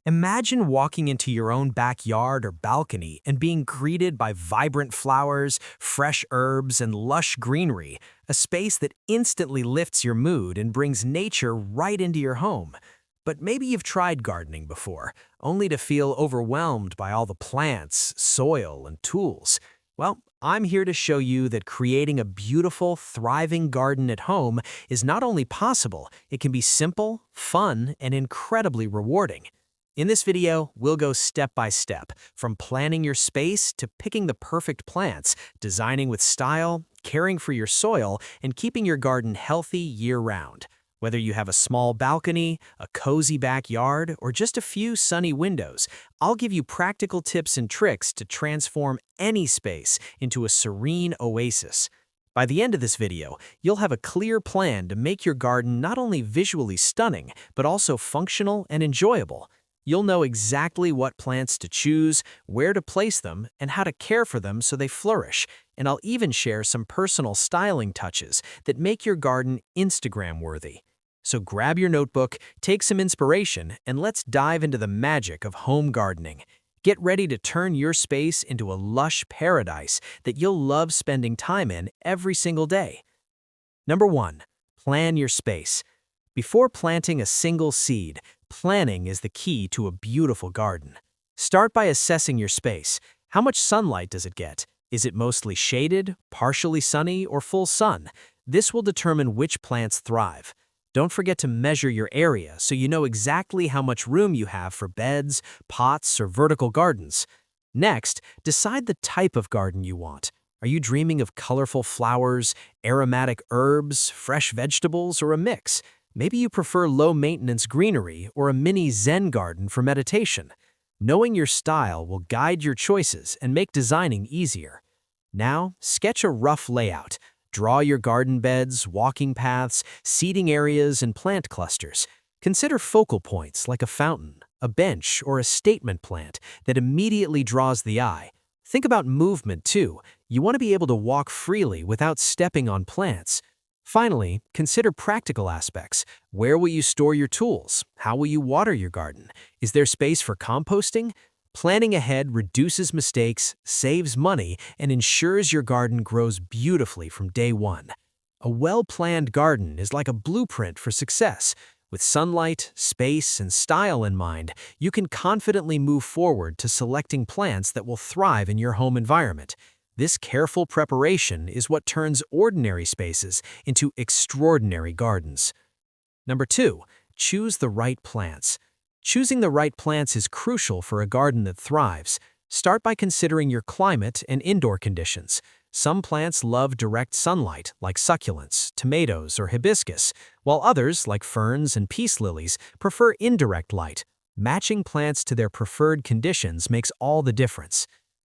Imagine walking into your own backyard or balcony and being greeted by vibrant flowers, fresh herbs, and lush greenery, a space that instantly lifts your mood and brings nature right into your home. But maybe you've tried gardening before, only to feel overwhelmed by all the plants, soil, and tools. Well, I'm here to show you that creating a beautiful, thriving garden at home is not only possible, it can be simple, fun, and incredibly rewarding. In this video, we'll go step by step, from planning your space to picking the perfect plants, designing with style, caring for your soil, and keeping your garden healthy year-round. Whether you have a small balcony, a cozy backyard, or just a few sunny windows, I'll give you practical tips and tricks to transform any space into a serene oasis. By the end of this video, you'll have a clear plan to make your garden not only visually stunning, but also functional and enjoyable. You'll know exactly what plants to choose, where to place them, and how to care for them so they flourish. And I'll even share some personal styling touches that make your garden Instagram-worthy. So grab your notebook, take some inspiration, and let's dive into the magic of home gardening. Get ready to turn your space into a lush paradise that you'll love spending time in every single day. Number 1. Plan your space. Before planting a single seed, planning is the key to a beautiful garden. Start by assessing your space. How much sunlight does it get? Is it mostly shaded, partially sunny, or full sun? This will determine which plants thrive. Don't forget to measure your area so you know exactly how much room you have for beds, pots, or vertical gardens. Next, decide the type of garden you want. Are you dreaming of colorful flowers, aromatic herbs, fresh vegetables, or a mix? Maybe you prefer low-maintenance greenery or a mini Zen garden for meditation. Knowing your style will guide your choices and make designing easier. Now, sketch a rough layout. Draw your garden beds, walking paths, seating areas, and plant clusters. Consider focal points like a fountain, a bench, or a statement plant that immediately draws the eye. Think about movement, too. You want to be able to walk freely without stepping on plants. Finally, consider practical aspects. Where will you store your tools? How will you water your garden? Is there space for composting? Planning ahead reduces mistakes, saves money, and ensures your garden grows beautifully from day one. A well-planned garden is like a blueprint for success. With sunlight, space, and style in mind, you can confidently move forward to selecting plants that will thrive in your home environment. This careful preparation is what turns ordinary spaces into extraordinary gardens. Number 2, choose the right plants. Choosing the right plants is crucial for a garden that thrives. Start by considering your climate and indoor conditions. Some plants love direct sunlight, like succulents, tomatoes, or hibiscus, while others, like ferns and peace lilies, prefer indirect light. Matching plants to their preferred conditions makes all the difference.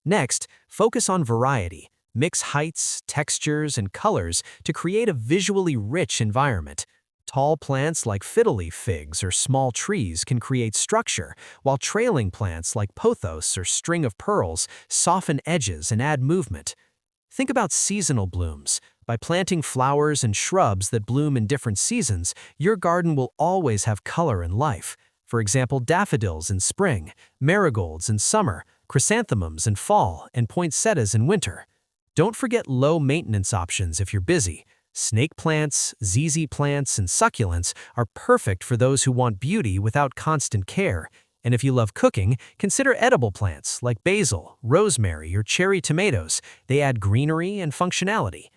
Next, focus on variety. Mix heights, textures, and colors to create a visually rich environment. Tall plants like fiddle-leaf figs or small trees can create structure, while trailing plants like pothos or string of pearls soften edges and add movement. Think about seasonal blooms. By planting flowers and shrubs that bloom in different seasons, your garden will always have color and life. For example, daffodils in spring, marigolds in summer, chrysanthemums in fall, and poinsettias in winter. Don't forget low-maintenance options if you're busy. Snake plants, ZZ plants, and succulents are perfect for those who want beauty without constant care. And if you love cooking, consider edible plants like basil, rosemary, or cherry tomatoes. They add greenery and functionality.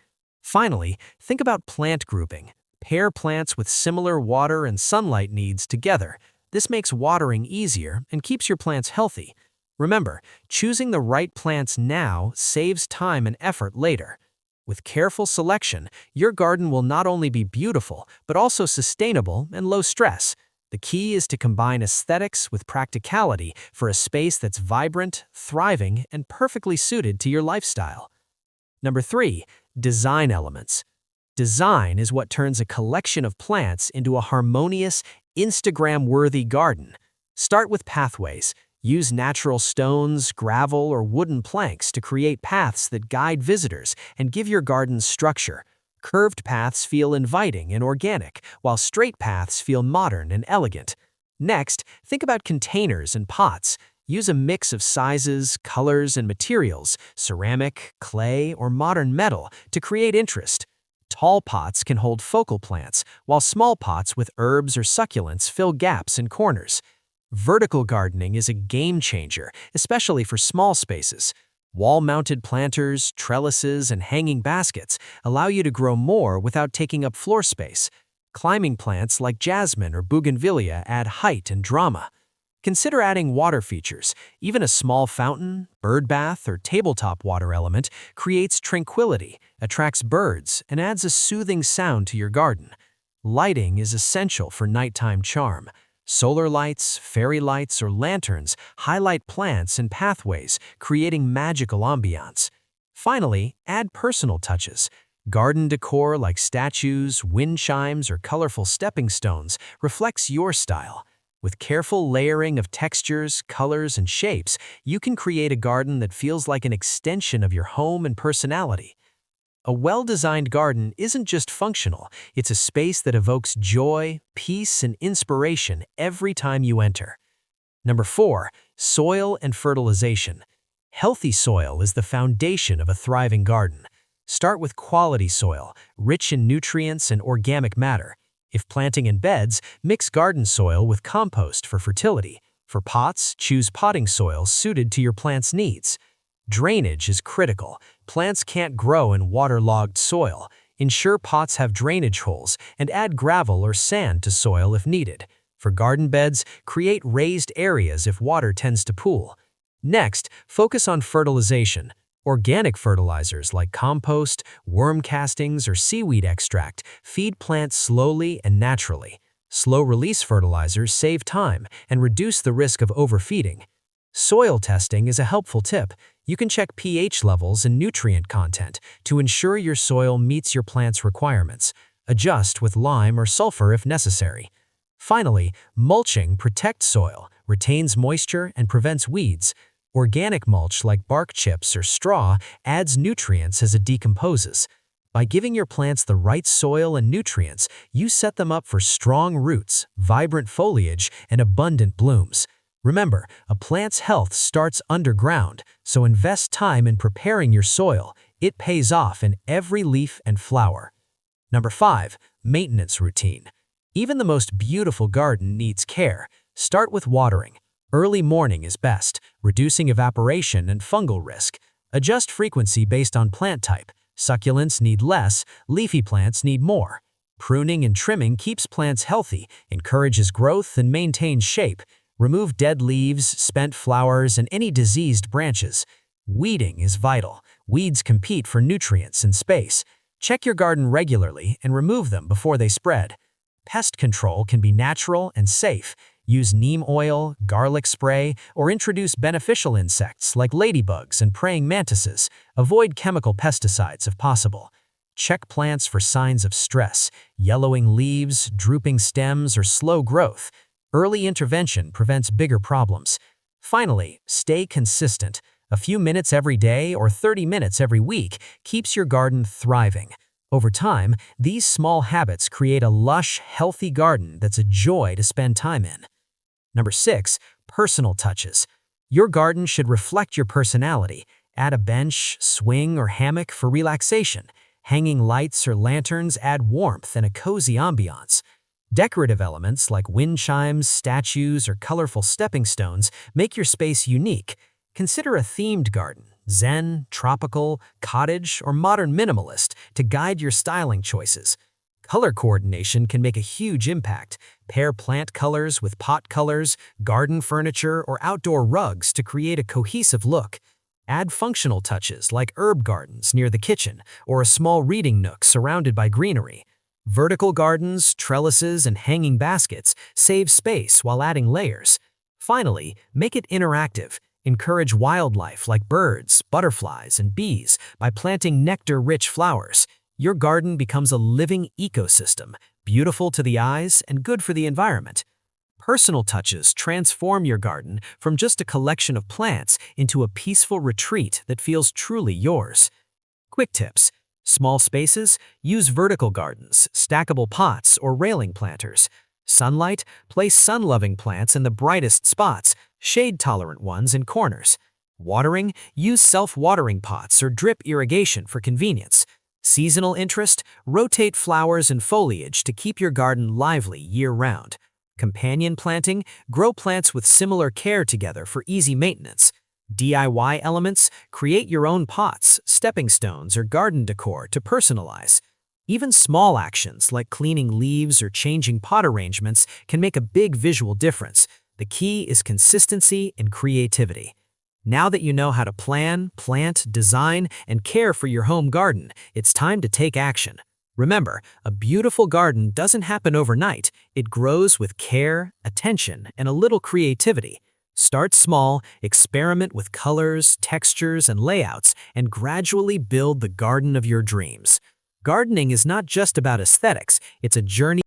Finally, think about plant grouping. Pair plants with similar water and sunlight needs together. This makes watering easier and keeps your plants healthy. Remember, choosing the right plants now saves time and effort later. With careful selection, your garden will not only be beautiful, but also sustainable and low stress. The key is to combine aesthetics with practicality for a space that's vibrant, thriving, and perfectly suited to your lifestyle. Number 3, design elements. Design is what turns a collection of plants into a harmonious, Instagram-worthy garden. Start with pathways. Use natural stones, gravel, or wooden planks to create paths that guide visitors and give your garden structure. Curved paths feel inviting and organic, while straight paths feel modern and elegant. Next, think about containers and pots. Use a mix of sizes, colors, and materials, ceramic, clay, or modern metal, to create interest. Tall pots can hold focal plants, while small pots with herbs or succulents fill gaps in corners. Vertical gardening is a game changer, especially for small spaces. Wall-mounted planters, trellises, and hanging baskets allow you to grow more without taking up floor space. Climbing plants like jasmine or bougainvillea add height and drama. Consider adding water features. Even a small fountain, bird bath, or tabletop water element creates tranquility, attracts birds, and adds a soothing sound to your garden. Lighting is essential for nighttime charm. Solar lights, fairy lights, or lanterns highlight plants and pathways, creating magical ambiance. Finally, add personal touches. Garden decor like statues, wind chimes, or colorful stepping stones reflects your style. With careful layering of textures, colors, and shapes, you can create a garden that feels like an extension of your home and personality. A well-designed garden isn't just functional, it's a space that evokes joy, peace, and inspiration every time you enter. Number 4. Soil and fertilization. Healthy soil is the foundation of a thriving garden. Start with quality soil, rich in nutrients and organic matter. If planting in beds, mix garden soil with compost for fertility. For pots, choose potting soil suited to your plant's needs. Drainage is critical. Plants can't grow in waterlogged soil. Ensure pots have drainage holes and add gravel or sand to soil if needed. For garden beds, create raised areas if water tends to pool. Next, focus on fertilization. Organic fertilizers like compost, worm castings, or seaweed extract feed plants slowly and naturally. Slow-release fertilizers save time and reduce the risk of overfeeding. Soil testing is a helpful tip. You can check pH levels and nutrient content to ensure your soil meets your plant's requirements. Adjust with lime or sulfur if necessary. Finally, mulching protects soil, retains moisture, and prevents weeds. Organic mulch like bark chips or straw adds nutrients as it decomposes. By giving your plants the right soil and nutrients, you set them up for strong roots, vibrant foliage, and abundant blooms. Remember, a plant's health starts underground, so invest time in preparing your soil. It pays off in every leaf and flower. Number 5. Maintenance routine. Even the most beautiful garden needs care. Start with watering. Early morning is best, reducing evaporation and fungal risk. Adjust frequency based on plant type. Succulents need less, leafy plants need more. Pruning and trimming keeps plants healthy, encourages growth, and maintains shape. Remove dead leaves, spent flowers, and any diseased branches. Weeding is vital. Weeds compete for nutrients and space. Check your garden regularly and remove them before they spread. Pest control can be natural and safe. Use neem oil, garlic spray, or introduce beneficial insects like ladybugs and praying mantises. Avoid chemical pesticides if possible. Check plants for signs of stress, yellowing leaves, drooping stems, or slow growth. Early intervention prevents bigger problems. Finally, stay consistent. A few minutes every day or 30 minutes every week keeps your garden thriving. Over time, these small habits create a lush, healthy garden that's a joy to spend time in. Number 6. Personal touches. Your garden should reflect your personality. Add a bench, swing, or hammock for relaxation. Hanging lights or lanterns add warmth and a cozy ambiance. Decorative elements like wind chimes, statues, or colorful stepping stones make your space unique. Consider a themed garden, zen, tropical, cottage, or modern minimalist, to guide your styling choices. Color coordination can make a huge impact. Pair plant colors with pot colors, garden furniture, or outdoor rugs to create a cohesive look. Add functional touches like herb gardens near the kitchen or a small reading nook surrounded by greenery. Vertical gardens, trellises, and hanging baskets save space while adding layers. Finally, make it interactive. Encourage wildlife like birds, butterflies, and bees by planting nectar-rich flowers. Your garden becomes a living ecosystem, beautiful to the eyes and good for the environment. Personal touches transform your garden from just a collection of plants into a peaceful retreat that feels truly yours. Quick tips. Small spaces, use vertical gardens, stackable pots, or railing planters. Sunlight, place sun-loving plants in the brightest spots, shade-tolerant ones in corners. Watering, use self-watering pots or drip irrigation for convenience. Seasonal interest, rotate flowers and foliage to keep your garden lively year-round. Companion planting, grow plants with similar care together for easy maintenance. DIY elements, create your own pots, stepping stones, or garden decor to personalize. Even small actions like cleaning leaves or changing pot arrangements can make a big visual difference. The key is consistency and creativity. Now that you know how to plan, plant, design, and care for your home garden, it's time to take action. Remember, a beautiful garden doesn't happen overnight. It grows with care, attention, and a little creativity. Start small, experiment with colors, textures, and layouts, and gradually build the garden of your dreams. Gardening is not just about aesthetics, it's a journey